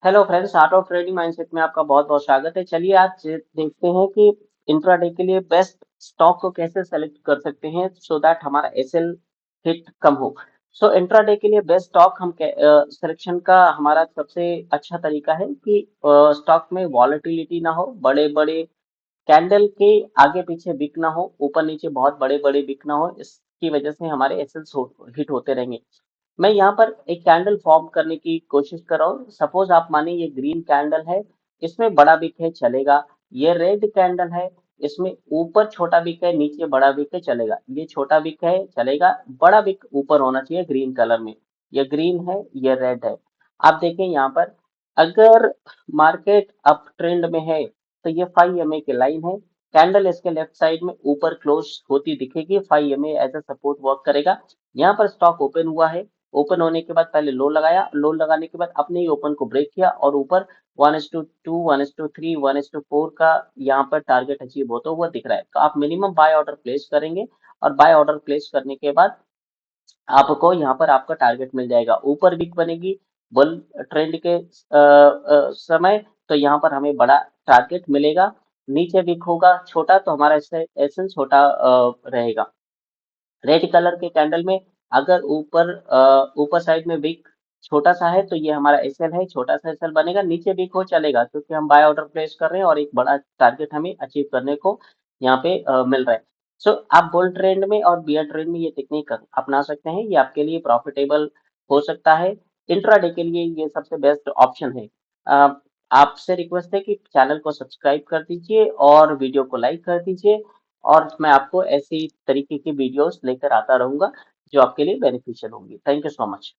Hello friends, art of trading mindset में आपका बहुत बहुत स्वागत है। चलिए आज देखते हैं कि इंट्राडे के लिए बेस्ट स्टॉक को कैसे सेलेक्ट कर सकते हैं सो दैट हमारा एसएल हिट कम हो। सो इंट्राडे के लिए बेस्ट स्टॉक हम सिलेक्शन का हमारा सबसे अच्छा तरीका है कि स्टॉक में वॉलेटिलिटी ना हो, बड़े बड़े कैंडल के आगे पीछे बिक ना हो, ऊपर नीचे बहुत बड़े बड़े बिक ना हो। इसकी वजह से हमारे एसएल्स हिट होते रहेंगे। मैं यहाँ पर एक कैंडल फॉर्म करने की कोशिश कर रहा हूँ। सपोज आप मानिए ये ग्रीन कैंडल है, इसमें बड़ा विक है, चलेगा। ये रेड कैंडल है, इसमें ऊपर छोटा विक है, नीचे बड़ा विक है, चलेगा। ये छोटा विक है, चलेगा। बड़ा विक ऊपर होना चाहिए ग्रीन कलर में। ये ग्रीन है, ये रेड है। आप देखें यहाँ पर, अगर मार्केट अप ट्रेंड में है तो ये 5 की लाइन है। कैंडल इसके लेफ्ट साइड में ऊपर क्लोज होती दिखेगी, 5 एज अ सपोर्ट वर्क करेगा। यहाँ पर स्टॉक ओपन हुआ है। ओपन होने के बाद पहले लो लगाया, लो लगाने के बाद अपने ही ओपन को ब्रेक किया और ऊपर 1:2, 1:3, 1:4 का यहाँ पर टारगेट अचीव होता हुआ दिख रहा है। तो आप मिनिमम बाय ऑर्डर प्लेस करेंगे और बाय ऑर्डर प्लेस करने के बाद आपको यहाँ पर आपका टारगेट मिल जाएगा। ऊपर वीक बनेगी बुल ट्रेंड के समय, तो यहाँ पर हमें बड़ा टारगेट मिलेगा। नीचे वीक होगा छोटा, तो हमारा एसेंस छोटा रहेगा। रेड कलर के कैंडल में अगर ऊपर साइड में विक छोटा सा है तो ये हमारा एसएल है, छोटा सा एसएल बनेगा। नीचे विक हो, चलेगा, क्योंकि हम बाय ऑर्डर प्लेस कर रहे हैं और एक बड़ा टारगेट हमें अचीव करने को यहाँ पे मिल रहा है। सो आप बुल ट्रेंड में और बियर ट्रेंड में ये टेक्निक अपना सकते हैं। ये आपके लिए प्रॉफिटेबल हो सकता है। इंट्राडे के लिए ये सबसे बेस्ट ऑप्शन है। अ, आपसे रिक्वेस्ट है कि चैनल को सब्सक्राइब कर दीजिए और वीडियो को लाइक कर दीजिए। और मैं आपको ऐसी तरीके की वीडियोस लेकर आता रहूंगा जो आपके लिए बेनिफिशियल होंगी। Thank you so much.